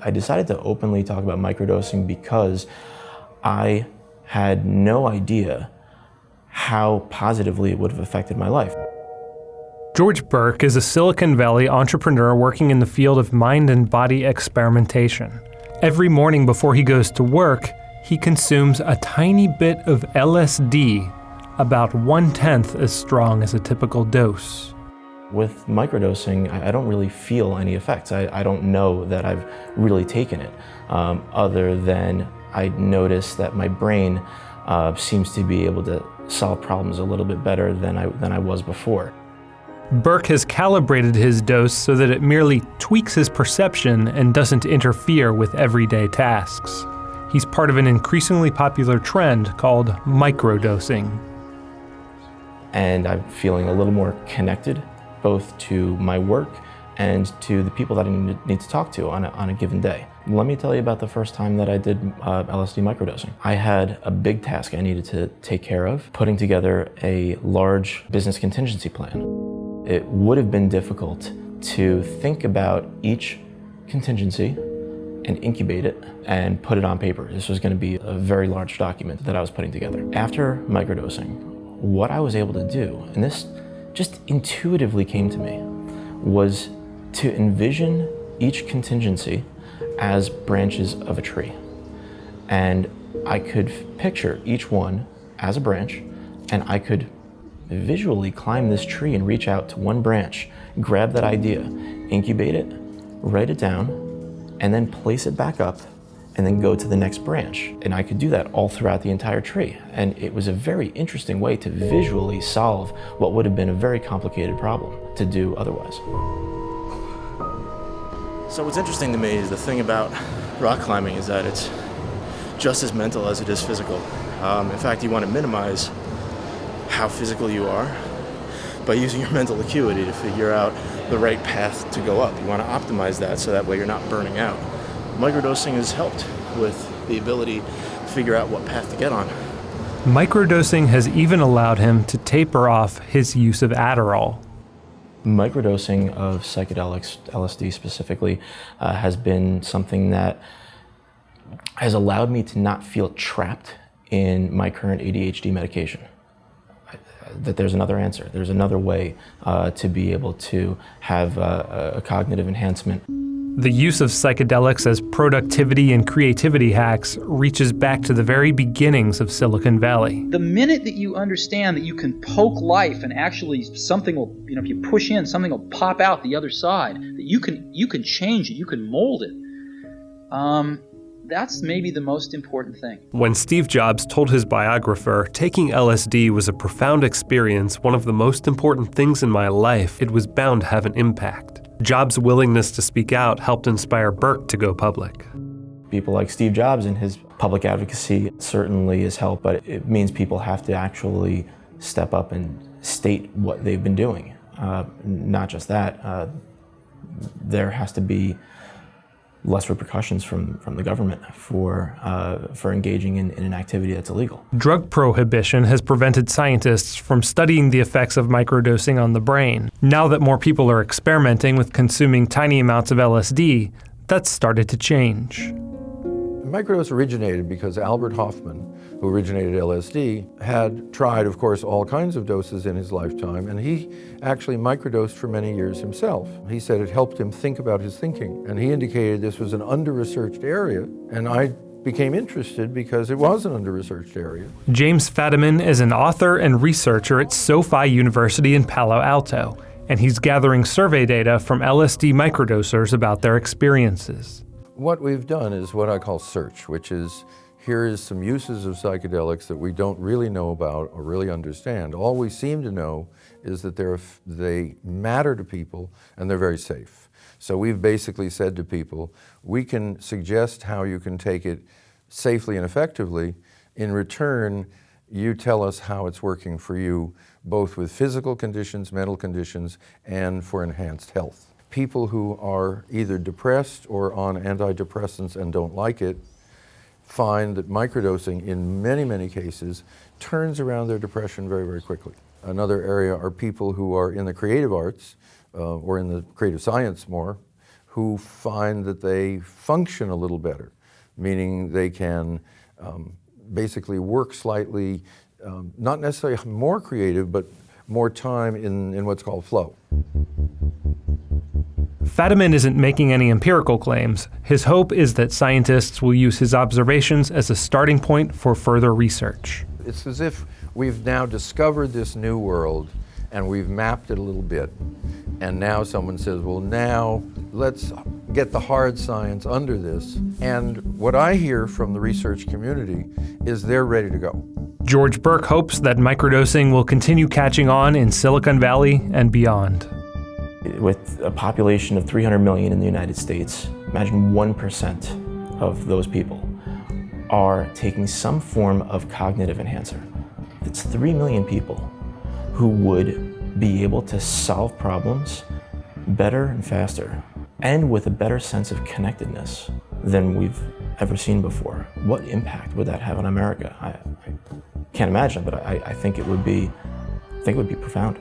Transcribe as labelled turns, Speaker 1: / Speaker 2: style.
Speaker 1: I decided to openly talk about microdosing because I had no idea how positively it would have affected my life.
Speaker 2: George Burke is a Silicon Valley entrepreneur working in the field of mind and body experimentation. Every morning before he goes to work, he consumes a tiny bit of LSD, about 1/10 as strong as a typical dose.
Speaker 1: With microdosing, I don't really feel any effects. I don't know that I've really taken it, other than I notice that my brain seems to be able to solve problems a little bit better than I was before.
Speaker 2: Burke has calibrated his dose so that it merely tweaks his perception and doesn't interfere with everyday tasks. He's part of an increasingly popular trend called microdosing.
Speaker 1: And I'm feeling a little more connected, both to my work and to the people that I need to talk to on a given day. Let me tell you about the first time that I did LSD microdosing. I had a big task I needed to take care of, putting together a large business contingency plan. It would have been difficult to think about each contingency and incubate it and put it on paper. This was going to be a very large document that I was putting together. After microdosing, what I was able to do, and this just intuitively came to me, was to envision each contingency as branches of a tree. And I could picture each one as a branch, and I could visually climb this tree and reach out to one branch, grab that idea, incubate it, write it down, and then place it back up, and then go to the next branch. And I could do that all throughout the entire tree. And it was a very interesting way to visually solve what would have been a very complicated problem to do otherwise. So what's interesting to me is the thing about rock climbing is that it's just as mental as it is physical. In fact, you want to minimize how physical you are by using your mental acuity to figure out the right path to go up. You want to optimize that so that way you're not burning out. Microdosing has helped with the ability to figure out what path to get on.
Speaker 2: Microdosing has even allowed him to taper off his use of Adderall.
Speaker 1: Microdosing of psychedelics, LSD specifically, has been something that has allowed me to not feel trapped in my current ADHD medication. That there's another answer. There's another way to be able to have a cognitive enhancement.
Speaker 2: The use of psychedelics as productivity and creativity hacks reaches back to the very beginnings of Silicon Valley.
Speaker 3: The minute that you understand that you can poke life and actually something will, if you push in, something will pop out the other side, that you can change it, you can mold it. That's maybe the most important thing.
Speaker 2: When Steve Jobs told his biographer, taking LSD was a profound experience, one of the most important things in my life, it was bound to have an impact. Jobs' willingness to speak out helped inspire Burke to go public.
Speaker 1: People like Steve Jobs and his public advocacy certainly has helped, but it means people have to actually step up and state what they've been doing. Not just that, there has to be less repercussions from the government for engaging in an activity that's illegal.
Speaker 2: Drug prohibition has prevented scientists from studying the effects of microdosing on the brain. Now that more people are experimenting with consuming tiny amounts of LSD, that's started to change.
Speaker 4: Microdose originated because Albert Hofmann, who originated LSD, had tried, of course, all kinds of doses in his lifetime, and he actually microdosed for many years himself. He said it helped him think about his thinking, and he indicated this was an under-researched area, and I became interested because it was an under-researched area.
Speaker 2: James Fadiman is an author and researcher at SoFi University in Palo Alto, and he's gathering survey data from LSD microdosers about their experiences.
Speaker 4: What we've done is what I call search, which is here is some uses of psychedelics that we don't really know about or really understand. All we seem to know is that they matter to people and they're very safe. So we've basically said to people, we can suggest how you can take it safely and effectively. In return, you tell us how it's working for you, both with physical conditions, mental conditions, and for enhanced health. People who are either depressed or on antidepressants and don't like it find that microdosing in many, many cases turns around their depression very, very quickly. Another area are people who are in the creative arts or in the creative science more, who find that they function a little better, meaning they can basically work slightly, not necessarily more creative, but more time in what's called flow.
Speaker 2: Fadiman isn't making any empirical claims. His hope is that scientists will use his observations as a starting point for further research.
Speaker 4: It's as if we've now discovered this new world and we've mapped it a little bit. And now someone says, well, now let's get the hard science under this. And what I hear from the research community is they're ready to go.
Speaker 2: George Burke hopes that microdosing will continue catching on in Silicon Valley and beyond.
Speaker 1: With a population of 300 million in the United States, imagine 1% of those people are taking some form of cognitive enhancer. It's 3 million people who would be able to solve problems better and faster, and with a better sense of connectedness than we've ever seen before. What impact would that have on America? I can't imagine, but I think it would be profound.